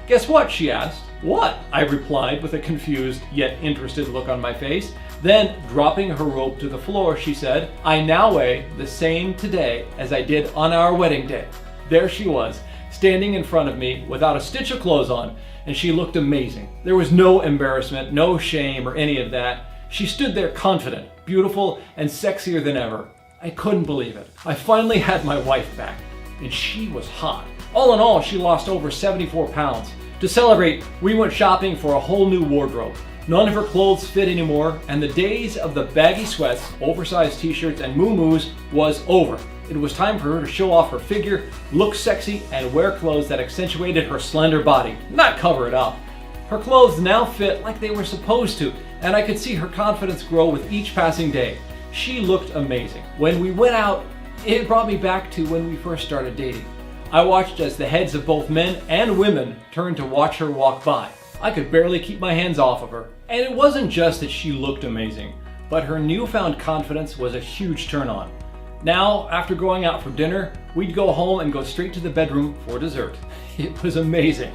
"Guess what?" she asked. "What?" I replied with a confused yet interested look on my face. Then, dropping her robe to the floor, she said, "I now weigh the same today as I did on our wedding day." There she was, standing in front of me without a stitch of clothes on, and she looked amazing. There was no embarrassment, no shame, or any of that. She stood there confident, beautiful, and sexier than ever. I couldn't believe it. I finally had my wife back, and she was hot. All in all, she lost over 74 pounds. To celebrate, we went shopping for a whole new wardrobe. None of her clothes fit anymore, and the days of the baggy sweats, oversized t-shirts, and muumuus was over. It was time for her to show off her figure, look sexy, and wear clothes that accentuated her slender body, not cover it up. Her clothes now fit like they were supposed to, and I could see her confidence grow with each passing day. She looked amazing. When we went out, it brought me back to when we first started dating. I watched as the heads of both men and women turned to watch her walk by. I could barely keep my hands off of her. And it wasn't just that she looked amazing, but her newfound confidence was a huge turn on. Now, after going out for dinner, we'd go home and go straight to the bedroom for dessert. It was amazing.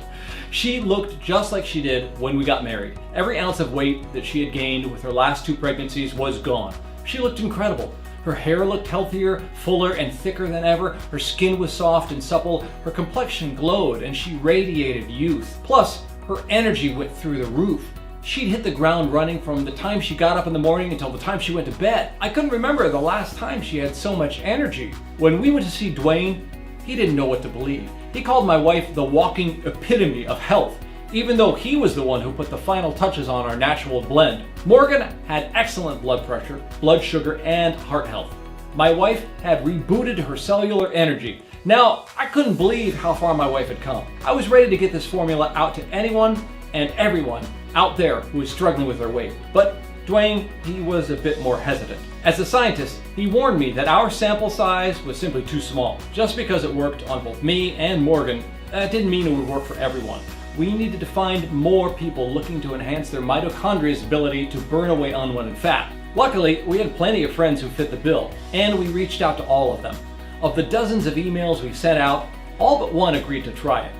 She looked just like she did when we got married. Every ounce of weight that she had gained with her last 2 pregnancies was gone. She looked incredible. Her hair looked healthier, fuller, and thicker than ever. Her skin was soft and supple. Her complexion glowed, and she radiated youth. Plus, her energy went through the roof. She'd hit the ground running from the time she got up in the morning until the time she went to bed. I couldn't remember the last time she had so much energy. When we went to see Dwayne, he didn't know what to believe. He called my wife the walking epitome of health, even though he was the one who put the final touches on our natural blend. Morgan had excellent blood pressure, blood sugar, and heart health. My wife had rebooted her cellular energy. Now, I couldn't believe how far my wife had come. I was ready to get this formula out to anyone and everyone out there who was struggling with their weight. But Dwayne, he was a bit more hesitant. As a scientist, he warned me that our sample size was simply too small. Just because it worked on both me and Morgan, that didn't mean it would work for everyone. We needed to find more people looking to enhance their mitochondria's ability to burn away unwanted fat. Luckily, we had plenty of friends who fit the bill, and we reached out to all of them. Of the dozens of emails we sent out, all but one agreed to try it.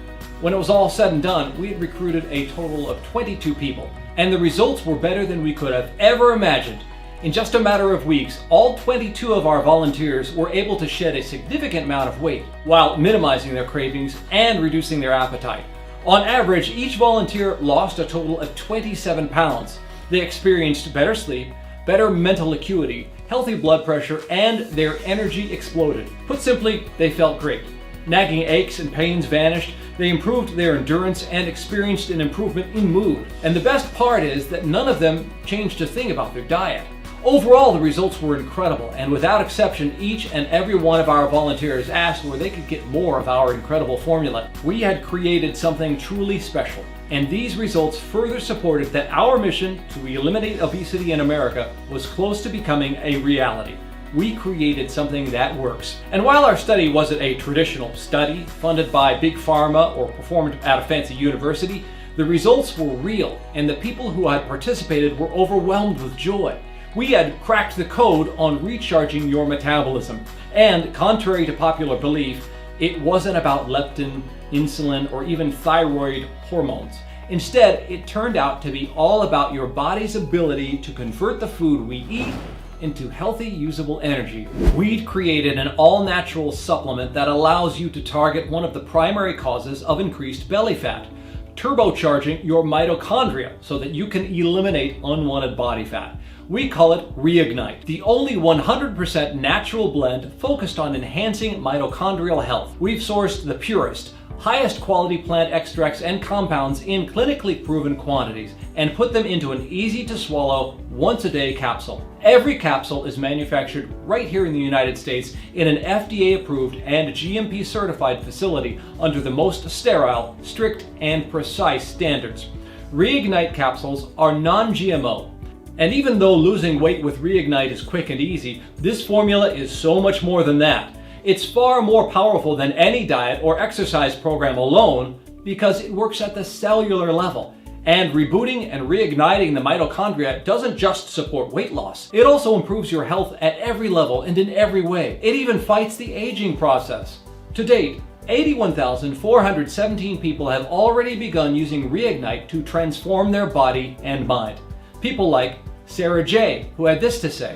When it was all said and done, we had recruited a total of 22 people, and the results were better than we could have ever imagined. In just a matter of weeks, all 22 of our volunteers were able to shed a significant amount of weight while minimizing their cravings and reducing their appetite. On average, each volunteer lost a total of 27 pounds. They experienced better sleep, better mental acuity, healthy blood pressure, and their energy exploded. Put simply, they felt great. Nagging aches and pains vanished, they improved their endurance, and experienced an improvement in mood. And the best part is that none of them changed a thing about their diet. Overall, the results were incredible, and without exception, each and every one of our volunteers asked where they could get more of our incredible formula. We had created something truly special, and these results further supported that our mission to eliminate obesity in America was close to becoming a reality. We created something that works. And while our study wasn't a traditional study funded by Big Pharma or performed at a fancy university, the results were real, and the people who had participated were overwhelmed with joy. We had cracked the code on recharging your metabolism. And contrary to popular belief, it wasn't about leptin, insulin, or even thyroid hormones. Instead, it turned out to be all about your body's ability to convert the food we eat into healthy, usable energy. We'd created an all-natural supplement that allows you to target one of the primary causes of increased belly fat, turbocharging your mitochondria so that you can eliminate unwanted body fat. We call it ReIgnite, the only 100% natural blend focused on enhancing mitochondrial health. We've sourced the purest, highest quality plant extracts and compounds in clinically proven quantities and put them into an easy to swallow once a day capsule. Every capsule is manufactured right here in the United States in an FDA approved and GMP certified facility under the most sterile, strict, and precise standards. ReIgnite capsules are non-GMO. And even though losing weight with ReIgnite is quick and easy, this formula is so much more than that. It's far more powerful than any diet or exercise program alone because it works at the cellular level. And rebooting and reigniting the mitochondria doesn't just support weight loss. It also improves your health at every level and in every way. It even fights the aging process. To date, 81,417 people have already begun using ReIgnite to transform their body and mind. People like Sarah J., who had this to say: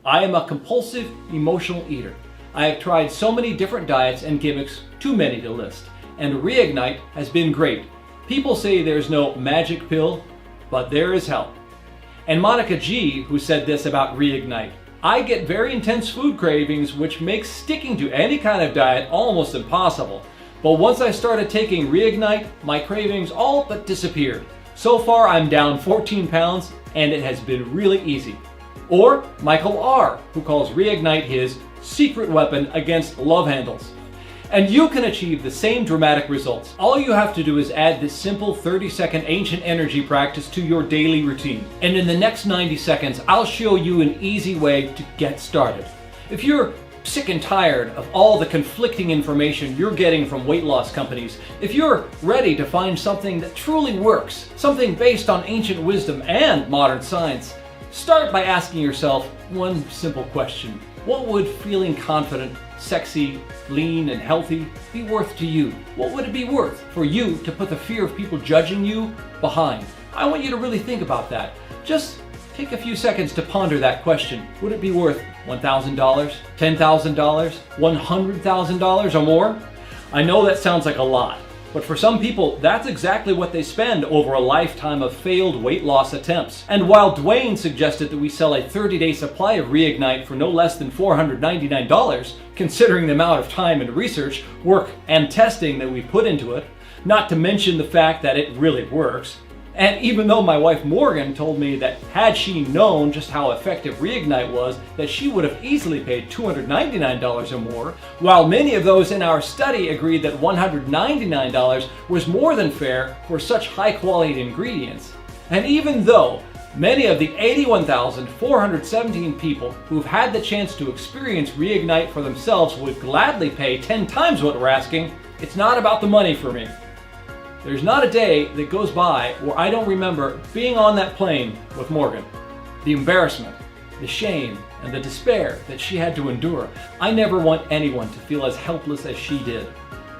"I am a compulsive, emotional eater. I have tried so many different diets and gimmicks, too many to list, and ReIgnite has been great. People say there's no magic pill, but there is help." And Monica G., who said this about ReIgnite: "I get very intense food cravings, which makes sticking to any kind of diet almost impossible. But once I started taking ReIgnite, my cravings all but disappeared. So far, I'm down 14 pounds, and it has been really easy." Or Michael R., who calls ReIgnite his secret weapon against love handles. And you can achieve the same dramatic results. All you have to do is add this simple 30-second ancient energy practice to your daily routine. And in the next 90 seconds, I'll show you an easy way to get started. If you're sick and tired of all the conflicting information you're getting from weight loss companies, if you're ready to find something that truly works, something based on ancient wisdom and modern science, start by asking yourself one simple question. What would feeling confident, sexy, lean, and healthy be worth to you? What would it be worth for you to put the fear of people judging you behind? I want you to really think about that. Just take a few seconds to ponder that question. Would it be worth $1,000, $10,000, $100,000 or more? I know that sounds like a lot, but for some people, that's exactly what they spend over a lifetime of failed weight loss attempts. And while Dwayne suggested that we sell a 30-day supply of ReIgnite for no less than $499, considering the amount of time and research, work, and testing that we put into it, not to mention the fact that it really works, and even though my wife Morgan told me that had she known just how effective ReIgnite was, that she would have easily paid $299 or more, while many of those in our study agreed that $199 was more than fair for such high quality ingredients. And even though many of the 81,417 people who've had the chance to experience ReIgnite for themselves would gladly pay 10 times what we're asking, it's not about the money for me. There's not a day that goes by where I don't remember being on that plane with Morgan. The embarrassment, the shame, and the despair that she had to endure. I never want anyone to feel as helpless as she did.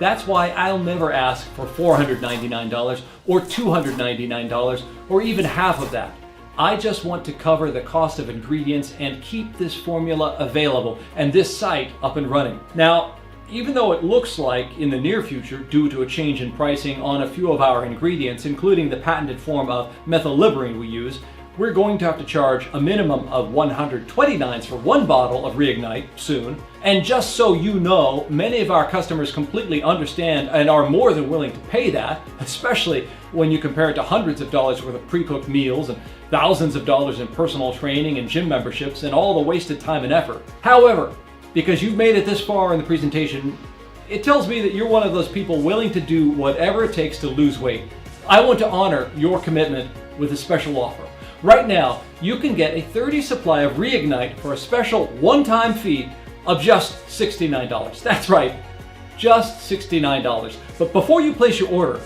That's why I'll never ask for $499 or $299 or even half of that. I just want to cover the cost of ingredients and keep this formula available and this site up and running. Now, even though it looks like in the near future, due to a change in pricing on a few of our ingredients, including the patented form of methylliberine we use, we're going to have to charge a minimum of $129 for one bottle of ReIgnite soon. And just so you know, many of our customers completely understand and are more than willing to pay that, especially when you compare it to hundreds of dollars worth of pre-cooked meals and thousands of dollars in personal training and gym memberships and all the wasted time and effort. However, because you've made it this far in the presentation, it tells me that you're one of those people willing to do whatever it takes to lose weight. I want to honor your commitment with a special offer. Right now, you can get a 30 supply of ReIgnite for a special one-time fee of just $69. That's right, just $69. But before you place your order,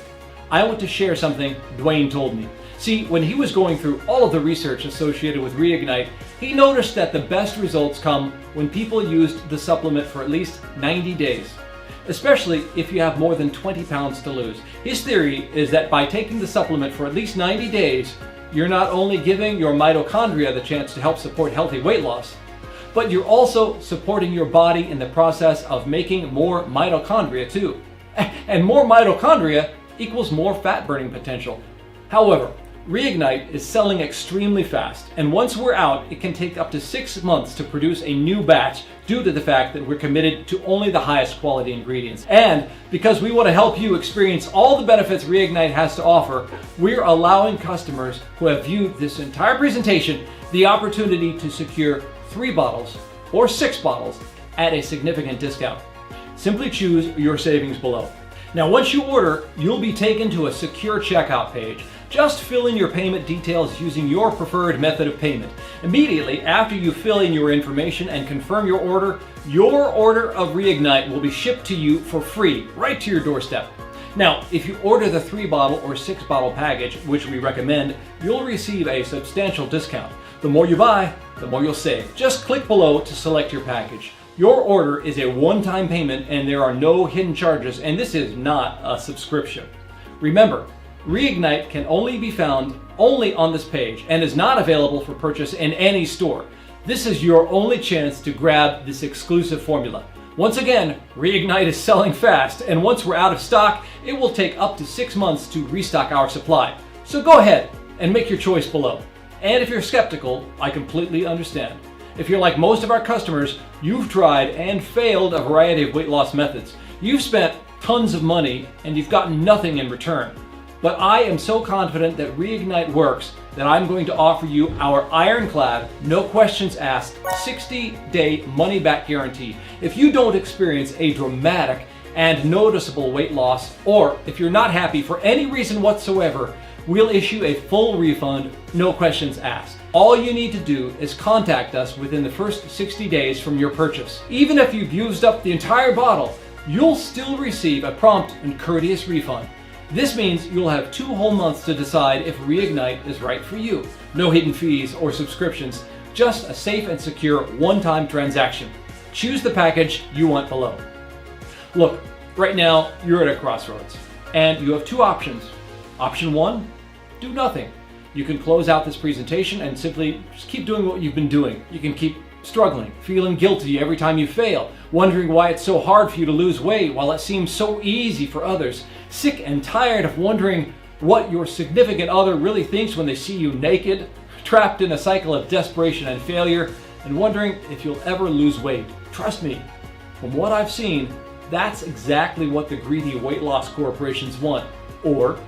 I want to share something Dwayne told me. See, when he was going through all of the research associated with ReIgnite, he noticed that the best results come when people used the supplement for at least 90 days. Especially if you have more than 20 pounds to lose. His theory is that by taking the supplement for at least 90 days, you're not only giving your mitochondria the chance to help support healthy weight loss, but you're also supporting your body in the process of making more mitochondria too. And more mitochondria equals more fat burning potential. However, ReIgnite is selling extremely fast, and once we're out, it can take up to 6 months to produce a new batch due to the fact that we're committed to only the highest quality ingredients. And because we want to help you experience all the benefits ReIgnite has to offer, we're allowing customers who have viewed this entire presentation the opportunity to secure 3 bottles or 6 bottles at a significant discount. Simply choose your savings below. Now, once you order, you'll be taken to a secure checkout page. Just fill in your payment details using your preferred method of payment. Immediately after you fill in your information and confirm your order of ReIgnite will be shipped to you for free, right to your doorstep. Now, if you order the 3-bottle or 6-bottle package, which we recommend, you'll receive a substantial discount. The more you buy, the more you'll save. Just click below to select your package. Your order is a one-time payment and there are no hidden charges, and this is not a subscription. Remember, ReIgnite can only be found on this page and is not available for purchase in any store. This is your only chance to grab this exclusive formula. Once again, ReIgnite is selling fast, and once we're out of stock, it will take up to 6 months to restock our supply. So go ahead and make your choice below. And if you're skeptical, I completely understand. If you're like most of our customers, you've tried and failed a variety of weight loss methods. You've spent tons of money and you've gotten nothing in return. But I am so confident that ReIgnite works that I'm going to offer you our ironclad, no questions asked, 60-day money-back guarantee. If you don't experience a dramatic and noticeable weight loss, or if you're not happy for any reason whatsoever, we'll issue a full refund, no questions asked. All you need to do is contact us within the first 60 days from your purchase. Even if you've used up the entire bottle, you'll still receive a prompt and courteous refund. This means you'll have 2 whole months to decide if ReIgnite is right for you. No hidden fees or subscriptions, just a safe and secure one-time transaction. Choose the package you want below. Look, right now you're at a crossroads, and you have 2 options. Option 1, do nothing. You can close out this presentation and simply just keep doing what you've been doing. You can keep struggling, feeling guilty every time you fail, wondering why it's so hard for you to lose weight while it seems so easy for others, sick and tired of wondering what your significant other really thinks when they see you naked, trapped in a cycle of desperation and failure, and wondering if you'll ever lose weight. Trust me, from what I've seen, that's exactly what the greedy weight loss corporations want. Or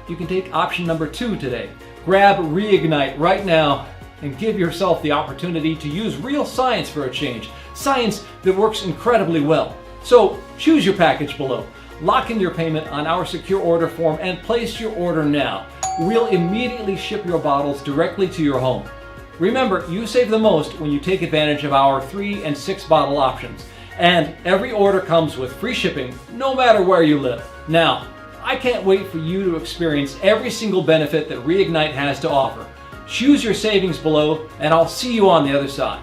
you can take option number 2 today. Grab ReIgnite right now and give yourself the opportunity to use real science for a change. Science that works incredibly well. So choose your package below. Lock in your payment on our secure order form and place your order now. We'll immediately ship your bottles directly to your home. Remember, you save the most when you take advantage of our 3 and 6 bottle options. And every order comes with free shipping, no matter where you live. Now, I can't wait for you to experience every single benefit that ReIgnite has to offer. Choose your savings below, and I'll see you on the other side.